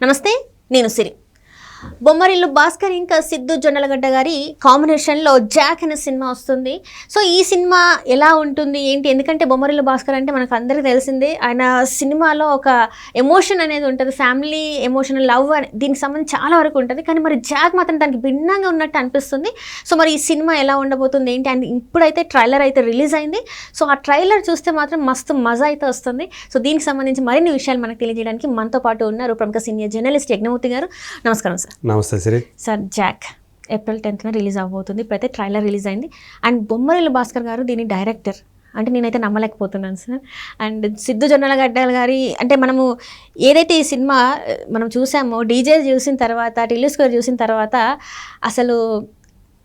నమస్తే, నేను సిరి. బొమ్మరిల్లు భాస్కర్ ఇంకా సిద్ధు జొన్నలగడ్డ గారి కాంబినేషన్లో జాక్ అనే సినిమా వస్తుంది. సో ఈ సినిమా ఎలా ఉంటుంది ఏంటి, ఎందుకంటే బొమ్మరిల్లు భాస్కర్ అంటే మనకు అందరికీ తెలిసిందే. ఆయన సినిమాలో ఒక ఎమోషన్ అనేది ఉంటుంది, ఫ్యామిలీ ఎమోషన్, లవ్ దీనికి సంబంధించి చాలా వరకు ఉంటుంది. కానీ మరి జాక్ మాత్రం దానికి భిన్నంగా ఉన్నట్టు అనిపిస్తుంది. సో మరి ఈ సినిమా ఎలా ఉండబోతుంది ఏంటి, అండ్ ఇప్పుడైతే ట్రైలర్ అయితే రిలీజ్ అయింది. సో ఆ ట్రైలర్ చూస్తే మాత్రం మస్తు మజా అయితే వస్తుంది. సో దీనికి సంబంధించి మరిన్ని విషయాలు మనకు తెలియజేయడానికి మనతో పాటు ఉన్నారు ప్రముఖ సీనియర్ జర్నలిస్ట్ యజ్ఞమూర్తి గారు. నమస్కారం సార్. నమస్తే Siri. Sir, Jack April 10th release అవబోతుంది. ఇప్పుడైతే ట్రైలర్ రిలీజ్ అయింది. అండ్ బొమ్మరిల్లు భాస్కర్ గారు దీని డైరెక్టర్ అంటే నేనైతే నమ్మలేకపోతున్నాను సార్. అండ్ సిద్ధు జొన్నలగడ్డ గారి అంటే మనము ఏదైతే ఈ సినిమా మనం చూసామో, డీజే చూసిన తర్వాత, టిల్లు స్క్వేర్ చూసిన తర్వాత అసలు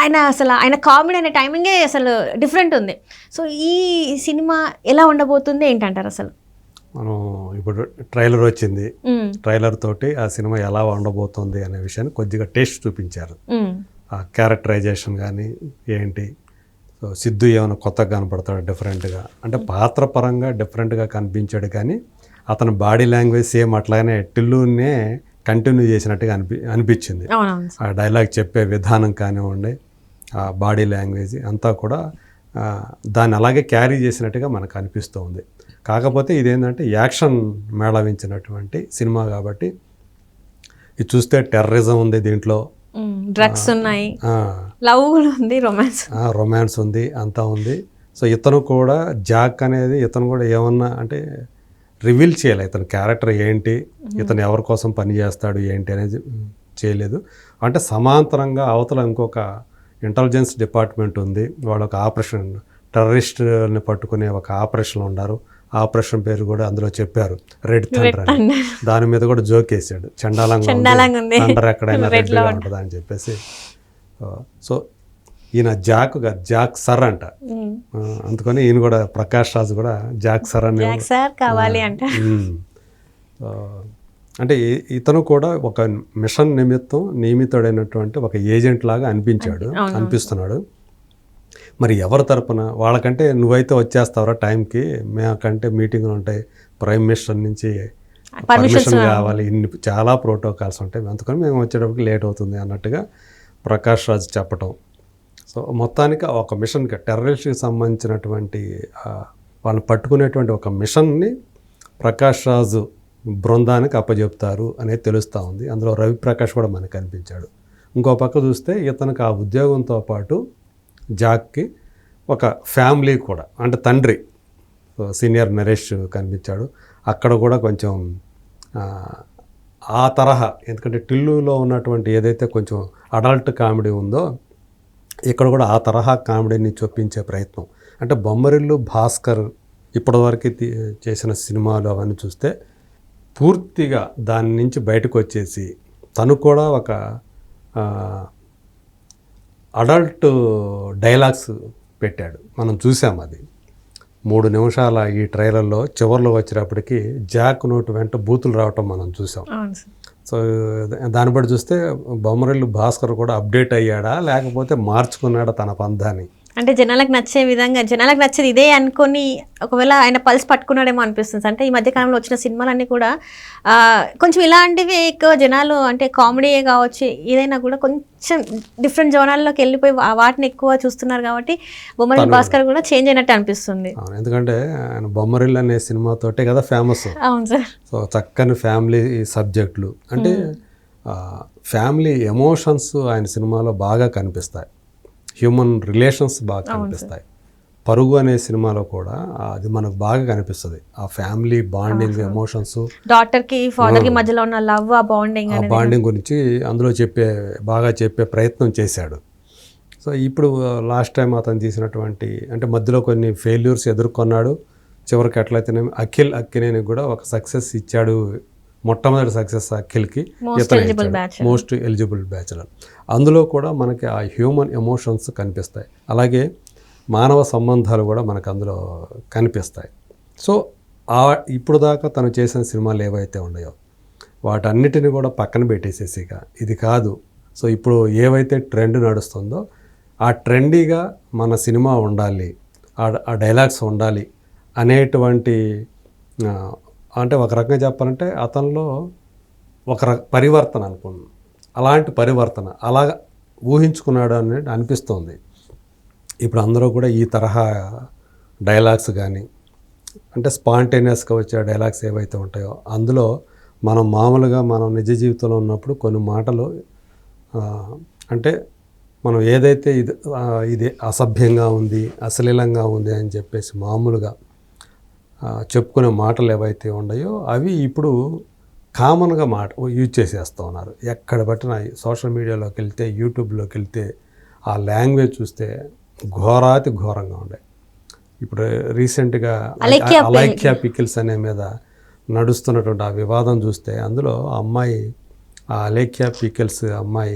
ఆయన కామెడీ అనే టైమింగే అసలు డిఫరెంట్ ఉంది. సో ఈ సినిమా ఎలా ఉండబోతుంది ఏంటంటారు అసలు? మనం ఇప్పుడు ట్రైలర్ వచ్చింది, ట్రైలర్ తోటి ఆ సినిమా ఎలా ఉండబోతుంది అనే విషయాన్ని కొద్దిగా టేస్ట్ చూపించారు. ఆ క్యారెక్టరైజేషన్ కానీ ఏంటి, సో సిద్ధు ఏమైనా కొత్తగా కనపడతాడు డిఫరెంట్గా, అంటే పాత్ర పరంగా డిఫరెంట్గా కనిపించాడు. కానీ అతని బాడీ లాంగ్వేజ్ సేమ్ అట్లానే టిల్లునే కంటిన్యూ చేసినట్టుగా అనిపించింది. ఆ డైలాగ్ చెప్పే విధానం కానివ్వండి, ఆ బాడీ లాంగ్వేజ్ అంతా కూడా దాన్ని అలాగే క్యారీ చేసినట్టుగా మనకు అనిపిస్తూ ఉంది. కాకపోతే ఇదేంటంటే యాక్షన్ మేళవించినటువంటి సినిమా కాబట్టి ఇది చూస్తే టెర్రరిజం ఉంది, దీంట్లో డ్రగ్స్ ఉన్నాయి, లవ్ ఉంది, రొమాన్స్ ఉంది, అంతా ఉంది. సో ఇతను కూడా జాక్ అనేది ఇతను కూడా ఏమన్నా అంటే రివీల్ చేయాలి, ఇతని క్యారెక్టర్ ఏంటి, ఇతను ఎవరి కోసం పని చేస్తాడు ఏంటి అనేది చేయలేదు. అంటే సమాంతరంగా అవతల ఇంకొక ఇంటెలిజెన్స్ డిపార్ట్మెంట్ ఉంది, వాళ్ళు ఒక ఆపరేషన్, టెర్రరిస్ట్ని పట్టుకునే ఒక ఆపరేషన్లో ఉన్నారు. ఆపరేషన్ పేరు కూడా అందులో చెప్పారు, రెడ్ థండర్ అని. దాని మీద కూడా జోక్ వేసాడు, చండాలంగా థండర్ ఎక్కడైనా రెడ్గా ఉంటుంది అని చెప్పేసి. సో ఈయన జాక్ సర్ అంట, అందుకని ఈయన కూడా ప్రకాష్ రాజ్ కూడా జాక్ సర్ అని కావాలి అంట. అంటే ఇతను కూడా ఒక మిషన్ నిమిత్తం నియమితుడైనటువంటి ఒక ఏజెంట్ లాగా అనిపిస్తున్నాడు. మరి ఎవరి తరపున, వాళ్ళకంటే నువ్వైతే వచ్చేస్తావరా టైంకి, మేకంటే మీటింగ్లు ఉంటాయి, ప్రైమ్ మినిస్టర్ నుంచి పర్మిషన్ కావాలి, చాలా ప్రోటోకాల్స్ ఉంటాయి, అందుకని మేము వచ్చేటప్పటికి లేట్ అవుతుంది అన్నట్టుగా ప్రకాష్ రాజ్ చెప్పటం. సో మొత్తానికి ఒక మిషన్కి, టెర్రరిస్ట్కి సంబంధించినటువంటి వాళ్ళని పట్టుకునేటువంటి ఒక మిషన్ని ప్రకాష్ రాజు బృందానికి అప్పచెప్తారు అనేది తెలుస్తూ ఉంది. అందులో రవి ప్రకాష్ కూడా మనకు కనిపించాడు. ఇంకో పక్క చూస్తే ఇతనికి ఆ ఉద్యోగంతో పాటు జాక్కి ఒక ఫ్యామిలీ కూడా, అంటే తండ్రి సీనియర్ నరేష్ కనిపించాడు. అక్కడ కూడా కొంచెం ఆ తరహా, ఎందుకంటే టిల్లులో ఉన్నటువంటి ఏదైతే కొంచెం అడల్ట్ కామెడీ ఉందో ఇక్కడ కూడా ఆ తరహా కామెడీని చూపించే ప్రయత్నం. అంటే బొమ్మరిల్లు భాస్కర్ ఇప్పటివరకు చేసిన సినిమాలు అవన్నీ చూస్తే పూర్తిగా దాని నుంచి బయటకు వచ్చేసి తను కూడా ఒక అడల్ట్ డైలాగ్స్ పెట్టాడు, మనం చూసాం. అది 3 నిమిషాల ఈ ట్రైలర్లో చివరిలో వచ్చేటప్పటికి జాక్ నోటు వెంట బూతులు రావటం మనం చూసాం. సో దాన్ని బట్టి చూస్తే బొమ్మరిల్లు భాస్కర్ కూడా అప్డేట్ అయ్యాడా, లేకపోతే మార్చుకున్నాడా తన పందాన్ని? అంటే జనాలకు నచ్చే విధంగా, జనాలకు నచ్చేది ఇదే అనుకొని ఒకవేళ ఆయన పల్స్ పట్టుకున్నాడేమో అనిపిస్తుంది. అంటే ఈ మధ్యకాలంలో వచ్చిన సినిమాలన్నీ కూడా కొంచెం ఇలాంటివి ఎక్కువ జనాలు, అంటే కామెడీయే కావచ్చు, ఏదైనా కూడా కొంచెం డిఫరెంట్ జోనాల్లోకి వెళ్ళిపోయి వాటిని ఎక్కువ చూస్తున్నారు కాబట్టి బొమ్మరిల్లు భాస్కర్ కూడా చేంజ్ అయినట్టు అనిపిస్తుంది. ఎందుకంటే ఆయన బొమ్మరిల్లు అనే సినిమాతోటే కదా ఫేమస్. అవును సార్. సో చక్కని ఫ్యామిలీ సబ్జెక్టులు, అంటే ఫ్యామిలీ ఎమోషన్స్ ఆయన సినిమాలో బాగా కనిపిస్తాయి, హ్యూమన్ రిలేషన్స్ బాగా కనిపిస్తాయి. పరుగు అనే సినిమాలో కూడా అది మనకు బాగా కనిపిస్తుంది, ఆ ఫ్యామిలీ బాండింగ్, ఎమోషన్స్, డాటర్ కి ఫాదర్ కి మధ్యలో ఉన్న లవ్, ఆ బాండింగ్ గురించి అందులో బాగా చెప్పే ప్రయత్నం చేశాడు. సో ఇప్పుడు లాస్ట్ టైం అతను తీసినటువంటి, అంటే మధ్యలో కొన్ని ఫెయిల్యూర్స్ ఎదుర్కొన్నాడు, చివరికి ఎట్లయితేనే అఖిల్ అక్కినేనికి కూడా ఒక సక్సెస్ ఇచ్చాడు. మొట్టమొదటి సక్సెస్ అఖిల్కి, మోస్ట్ ఎలిజిబుల్ బ్యాచులర్. అందులో కూడా మనకి ఆ హ్యూమన్ ఎమోషన్స్ కనిపిస్తాయి, అలాగే మానవ సంబంధాలు కూడా మనకు అందులో కనిపిస్తాయి. సో ఇప్పుడు దాకా తను చేసిన సినిమాలు ఏవైతే ఉన్నాయో వాటన్నిటిని కూడా పక్కన పెట్టేసేసిగా ఇది కాదు, సో ఇప్పుడు ఏవైతే ట్రెండ్ నడుస్తుందో ఆ ట్రెండీగా మన సినిమా ఉండాలి, ఆ డైలాగ్స్ ఉండాలి అనేటువంటి, అంటే ఒక రకంగా చెప్పాలంటే అతనిలో ఒక పరివర్తన అనుకున్నాను. అలాంటి పరివర్తన అలా ఊహించుకున్నాడు అని అనిపిస్తోంది. ఇప్పుడు అందరూ కూడా ఈ తరహా డైలాగ్స్ కానీ అంటే స్పాంటేనియస్గా వచ్చే డైలాగ్స్ ఏవైతే ఉంటాయో అందులో మనం మామూలుగా మనం నిజ జీవితంలో ఉన్నప్పుడు కొన్ని మాటలు అంటే మనం ఏదైతే ఇది అసభ్యంగా ఉంది, అశ్లీలంగా ఉంది అని చెప్పేసి మామూలుగా చెప్పుకునే మాటలు ఏవైతే ఉన్నాయో అవి ఇప్పుడు కామన్గా యూజ్ చేసేస్తూ ఉన్నారు. ఎక్కడ పట్టిన సోషల్ మీడియాలోకి వెళ్తే, యూట్యూబ్లోకి వెళ్తే ఆ లాంగ్వేజ్ చూస్తే ఘోరాతి ఘోరంగా ఉండే. ఇప్పుడు రీసెంట్గా అలైక్య పికిల్స్ అనే మీద నడుస్తున్నటువంటి ఆ వివాదం చూస్తే అందులో ఆ అలైక్య పికిల్స్ అమ్మాయి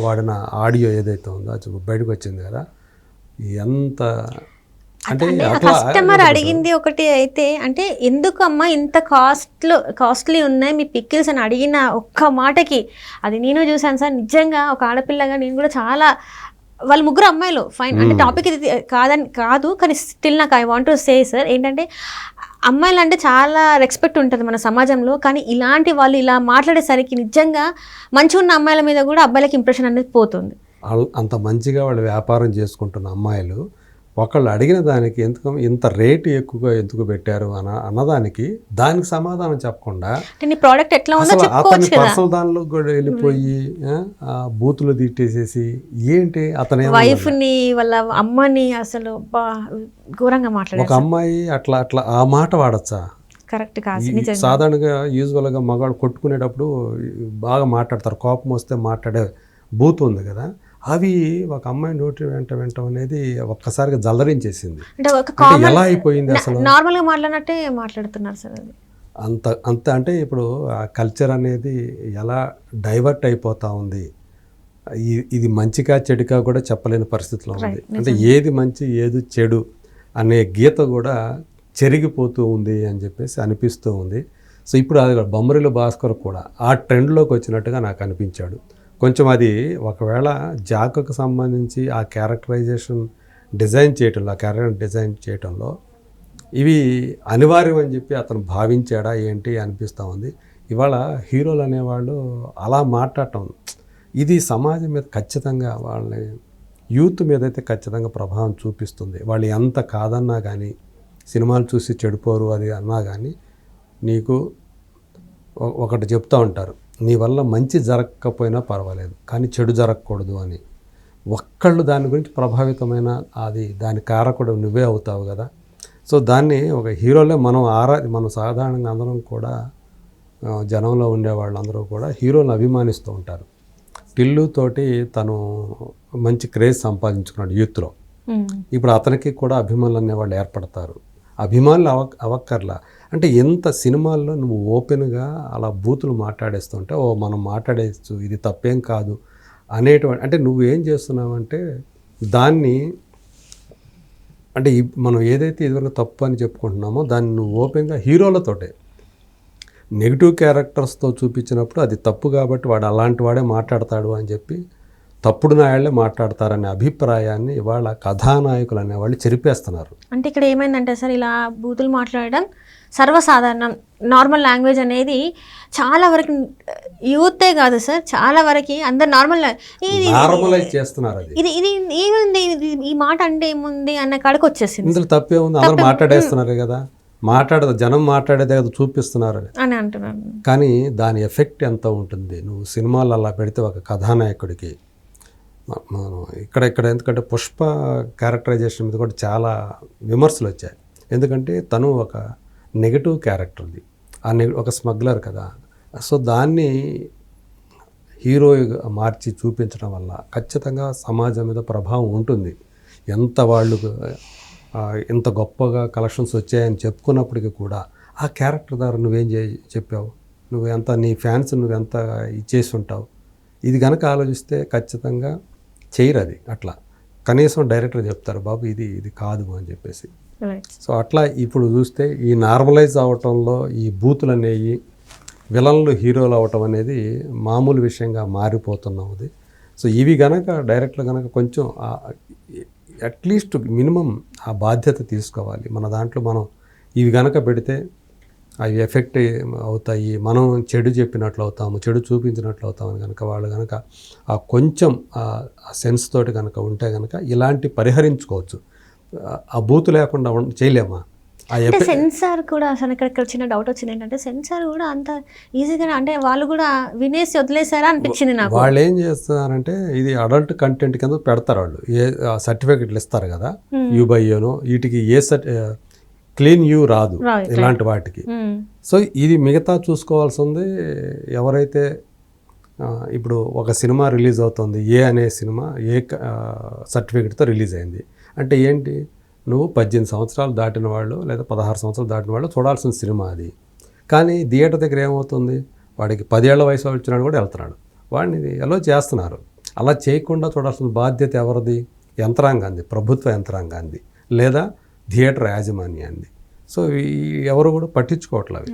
వాడిన ఆడియో ఏదైతే ఉందో అది బయటకు వచ్చింది కదా. ఎంత అంటే కస్టమర్ అడిగింది ఒకటి అయితే, అంటే ఎందుకు అమ్మా ఇంత కాస్ట్లీ ఉన్నాయి మీ పికిల్స్ అని అడిగిన ఒక్క మాటకి అది నేను చూసాను సార్. నిజంగా ఒక ఆడపిల్లగా నేను కూడా చాలా, వాళ్ళు ముగ్గురు అమ్మాయిలు ఫైన్, అంటే టాపిక్ ఇది కాదు కానీ స్టిల్ నాకు I want to say sir ఏంటంటే అమ్మాయిలు అంటే చాలా రెస్పెక్ట్ ఉంటుంది మన సమాజంలో, కానీ ఇలాంటి వాళ్ళు ఇలా మాట్లాడేసరికి నిజంగా మంచిగా ఉన్న అమ్మాయిల మీద కూడా అబ్బాయిలకి ఇంప్రెషన్ అనేది పోతుంది. అంత మంచిగా వాళ్ళు వ్యాపారం చేసుకుంటున్న అమ్మాయిలు ఒకళ్ళు అడిగిన దానికి ఇంత రేటు ఎక్కువగా ఎందుకు పెట్టారు అన్నదానికి దానికి సమాధానం చెప్పకుండా ప్రోడక్ట్ ఎట్లా ఉందో అతని పర్సనల్ దానిలో కూడా వెళ్ళిపోయి బూతులు తిట్టేసేసి ఏంటి అతని వైఫ్ని వాళ్ళ అమ్మని అసలు ఘోరంగా మాట్లాడారు. ఒక అమ్మాయి అట్లా ఆ మాట వాడచ్చా? కరెక్ట్ కాదు. సాధారణంగా యూజువల్గా మగాడు కొట్టుకునేటప్పుడు బాగా మాట్లాడతారు, కోపం వస్తే మాట్లాడే బూత్ ఉంది కదా, అవి ఒక అమ్మాయి నోటి వెంటం అనేది ఒక్కసారిగా జలరించేసింది. ఎలా అయిపోయింది అసలు? నార్మల్గా మాట్లాడినట్టే మాట్లాడుతున్నారు సార్. అది అంత అంటే ఇప్పుడు ఆ కల్చర్ అనేది ఎలా డైవర్ట్ అయిపోతూ ఉంది. ఇది మంచిగా చెడుగా కూడా చెప్పలేని పరిస్థితిలో ఉంది. అంటే ఏది మంచి ఏది చెడు అనే గీత కూడా చెరిగిపోతూ ఉంది అని చెప్పేసి అనిపిస్తూ ఉంది. సో ఇప్పుడు అది బొమ్మరిల్లు భాస్కర్ కూడా ఆ ట్రెండ్లోకి వచ్చినట్టుగా నాకు అనిపించాడు. కొంచెం అది ఒకవేళ జాకుకు సంబంధించి ఆ క్యారెక్టరైజేషన్ డిజైన్ చేయటంలో ఇవి అనివార్యం అని చెప్పి అతను భావించాడా ఏంటి అనిపిస్తూ ఉంది. ఇవాళ హీరోలు అనేవాళ్ళు అలా మాట్లాడటం ఇది సమాజం మీద ఖచ్చితంగా వాళ్ళని యూత్ మీద అయితే ఖచ్చితంగా ప్రభావం చూపిస్తుంది. వాళ్ళు ఎంత కాదన్నా కానీ, సినిమాలు చూసి చెడిపోరు అది అన్నా కానీ, నీకు ఒకటి చెప్తూ ఉంటారు, నీ వల్ల మంచి జరగకపోయినా పర్వాలేదు కానీ చెడు జరగకూడదు అని. ఒక్కళ్ళు దాని గురించి ప్రభావితమైన దాని కారకుడు నువ్వే అవుతావు కదా. సో దాన్ని ఒక హీరోలే మనం సాధారణంగా అందరం కూడా జనంలో ఉండేవాళ్ళందరూ కూడా హీరోని అభిమానిస్తూ ఉంటారు. టిల్లుతోటి తను మంచి క్రేజ్ సంపాదించుకున్నాడు యూత్లో. ఇప్పుడు అతనికి కూడా అభిమానులు అనేవాళ్ళు ఏర్పడతారు. అభిమానులు అవక్కర్లా, అంటే ఎంత సినిమాల్లో నువ్వు ఓపెన్గా అలా బూతులు మాట్లాడేస్తుంటే మనం మాట్లాడేచ్చు, ఇది తప్పేం కాదు అనేటువంటి, అంటే నువ్వేం చేస్తున్నావంటే దాన్ని, అంటే మనం ఏదైతే ఇదివరకు తప్పు అని చెప్పుకుంటున్నామో దాన్ని నువ్వు ఓపెన్గా హీరోలతోటే నెగిటివ్ క్యారెక్టర్స్తో చూపించినప్పుడు అది తప్పు కాబట్టి వాడు అలాంటి వాడే మాట్లాడతాడు అని చెప్పి తప్పుడు నాయాళ్లే మాట్లాడతారనే అభిప్రాయాన్ని ఇవాళ కథానాయకులు అనేవాళ్ళు చెరిపేస్తున్నారు. అంటే ఇక్కడ ఏమైందంటే సార్, ఇలా బూతులు మాట్లాడడం సర్వసాధారణం. నార్మల్ లాంగ్వేజ్ అనేది చాలా వరకు యూతే కాదు సార్, చాలా వరకు అందరు నార్మలైజ్ చేస్తున్నారు. ఇది ఇది ఏముంది, ఈ మాట అంటే ఏముంది అన్న కాడికి వచ్చేసింది. ఇందులో తప్పే ఉంది, అందరూ మాట్లాడేస్తున్నారు కదా, జనం మాట్లాడేదే కదా చూపిస్తున్నారు అని అంటున్నాను. కానీ దాని ఎఫెక్ట్ ఎంత ఉంటుంది? నువ్వు సినిమాలు అలా పెడితే ఒక కథానాయకుడికి మనం ఇక్కడ ఎందుకంటే పుష్ప క్యారెక్టరైజేషన్ మీద కూడా చాలా విమర్శలు వచ్చాయి. ఎందుకంటే తను ఒక నెగటివ్ క్యారెక్టర్ది, ఒక స్మగ్లర్ కదా. సో దాన్ని హీరో మార్చి చూపించడం వల్ల ఖచ్చితంగా సమాజం మీద ప్రభావం ఉంటుంది. ఎంత గొప్పగా కలెక్షన్స్ వచ్చాయని చెప్పుకున్నప్పటికీ కూడా ఆ క్యారెక్టర్ ద్వారా నువ్వేం చెప్పావు, నీ ఫ్యాన్స్ నువ్వెంత ఇచ్చేసి ఉంటావు. ఇది కనుక ఆలోచిస్తే ఖచ్చితంగా చేయరు అది. అట్లా కనీసం డైరెక్టర్ చెప్తారు, బాబు ఇది కాదు అని చెప్పేసి. సో అట్లా ఇప్పుడు చూస్తే ఈ నార్మలైజ్ అవటంలో ఈ బూతులు అనేవి విలన్లు హీరోలు అవటం అనేది మామూలు విషయంగా మారిపోతున్నది. సో ఇవి గనక డైరెక్టర్లు కనుక కొంచెం అట్లీస్ట్ మినిమం ఆ బాధ్యత తీసుకోవాలి. మన దాంట్లో మనం ఇవి గనక పెడితే అవి ఎఫెక్ట్ అవుతాయి, మనం చెడు చెప్పినట్లు అవుతాము, చెడు చూపించినట్లు అవుతామని కనుక వాళ్ళు కనుక ఆ కొంచెం ఆ సెన్స్ తోటి కనుక ఉంటే కనుక ఇలాంటి పరిహరించుకోవచ్చు. ఆ బూతు లేకుండా చేయలేమా? అంటే సెన్సార్ కూడా అసలు ఇక్కడ చిన్న డౌట్ వచ్చింది ఏంటంటే సెన్సార్ కూడా అంత ఈజీగా అంటే వాళ్ళు కూడా వినేసి వదిలేసారా అనిపించింది నాకు. వాళ్ళు ఏం చేస్తున్నారంటే ఇది అడల్ట్ కంటెంట్ కింద పెడతారు. వాళ్ళు ఏ సర్టిఫికెట్లు ఇస్తారు కదా, యూబైయోను వీటికి క్లీన్ యూ రాదు ఇలాంటి వాటికి. సో ఇది మిగతా చూసుకోవాల్సింది ఎవరైతే ఇప్పుడు ఒక సినిమా రిలీజ్ అవుతుంది, ఏ అనే సినిమా ఏ సర్టిఫికెట్తో రిలీజ్ అయింది అంటే ఏంటి, నువ్వు 18 సంవత్సరాలు దాటిన వాళ్ళు లేదా 16 సంవత్సరాలు దాటిన వాళ్ళు చూడాల్సిన సినిమా అది. కానీ థియేటర్ దగ్గర ఏమవుతుంది, వాడికి 10 ఏళ్ల వయసు వచ్చినాడు కూడా వెళ్తున్నాడు, వాడిని ఎలా చేస్తున్నారు. అలా చేయకుండా చూడాల్సిన బాధ్యత ఎవరిది? యంత్రాంగాంది, ప్రభుత్వ యంత్రాంగాంది లేదా థియేటర్ యాజమాన్యాన్ని. సో ఎవరు కూడా పట్టించుకోవట్లేదు.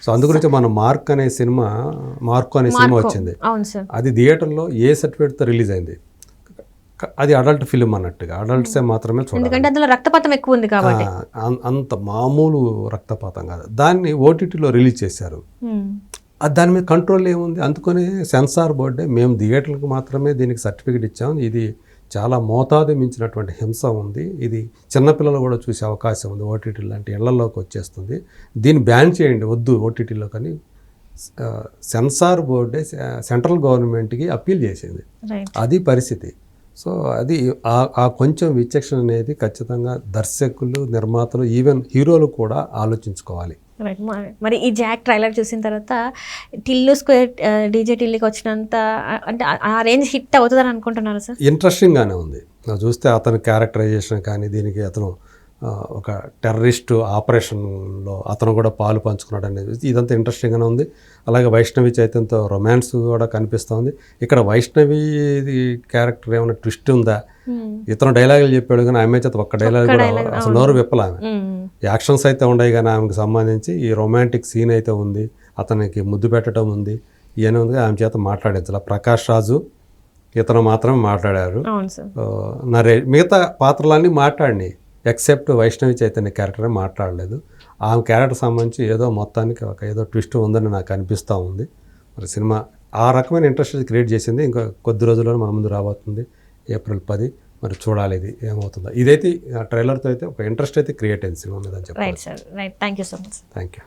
సో అందుగురించి మన మార్కో అనే సినిమా వచ్చింది. అది థియేటర్లో ఏ సర్టిఫికేట్తో రిలీజ్ అయింది, అది అడల్ట్ ఫిలిం అన్నట్టుగా అడల్ట్సే మాత్రమే చూడాలి. ఎందుకంటే అందులో రక్తపాతం ఎక్కువ ఉంది కాబట్టి. అంత మామూలు రక్తపాతం కాదు. దాన్ని ఓటీటీలో రిలీజ్ చేశారు. దాని మీద కంట్రోల్ ఏముంది? అందుకనే సెన్సార్ బోర్డే మేము థియేటర్లకు మాత్రమే దీనికి సర్టిఫికేట్ ఇచ్చాము, ఇది చాలా మోతాదు మించినటువంటి హింస ఉంది, ఇది చిన్నపిల్లలు కూడా చూసే అవకాశం ఉంది, ఓటీటీ లాంటి ఇళ్లలోకి వచ్చేస్తుంది, దీన్ని బ్యాన్ చేయండి వద్దు ఓటీటీలో. కానీ సెన్సార్ బోర్డే సెంట్రల్ గవర్నమెంట్కి అప్పీల్ చేసింది. అది పరిస్థితి. సో అది ఆ కొంచెం విచక్షణ అనేది ఖచ్చితంగా దర్శకులు, నిర్మాతలు, ఈవెన్ హీరోలు కూడా ఆలోచించుకోవాలి. మరి ఈ జాక్ ట్రైలర్ చూసిన తర్వాత టిల్లు స్క్వేర్ డీజే టిల్లీకి వచ్చినంత అంటే ఆ రేంజ్ హిట్ అవుతుందని అనుకుంటున్నారు సార్? ఇంట్రెస్టింగ్గానే ఉంది. చూస్తే అతని క్యారెక్టరైజేషన్ కానీ, దీనికి అతను ఒక టెర్రరిస్టు ఆపరేషన్లో అతను కూడా పాలు పంచుకున్నాడు అనేది ఇదంతా ఇంట్రెస్టింగ్గానే ఉంది. అలాగే వైష్ణవి చైతన్యతో రొమాన్స్ కూడా కనిపిస్తుంది. ఇక్కడ వైష్ణవి క్యారెక్టర్ ఏమైనా ట్విస్ట్ ఉందా? ఇతను డైలాగులు చెప్పాడు కానీ ఆమె చేత ఒక్క డైలాగ్ కూడా అసలు నోరు విప్పల. ఆమె యాక్షన్స్ అయితే ఉన్నాయి కానీ ఆమెకు సంబంధించి ఈ రొమాంటిక్ సీన్ అయితే ఉంది, అతనికి ముద్దు పెట్టడం ఉంది, ఇవన్నీ ఉంది. ఆమె చేత మాట్లాడించాల. ప్రకాష్ రాజు ఇతను మాత్రమే మాట్లాడారు. మిగతా పాత్రలన్నీ మాట్లాడినాయి ఎక్సెప్ట్ వైష్ణవి చైతన్య క్యారెక్టర్ మాట్లాడలేదు. ఆమె క్యారెక్టర్ సంబంధించి ఏదో మొత్తానికి ఏదో ట్విస్ట్ ఉందని నాకు అనిపిస్తూ ఉంది. మరి సినిమా ఆ రకమైన ఇంట్రెస్ట్ క్రియేట్ చేసింది. ఇంకా కొద్ది రోజుల్లోనే మన ముందు రాబోతుంది, April 10. మరి చూడాలి ఇది ఏమవుతుందో. ఇదైతే ట్రైలర్తో అయితే ఒక ఇంట్రెస్ట్ అయితే క్రియేట్ అయింది సినిమా మీద అని చెప్పాలి. Right sir, right. Thank you so much. Thank you.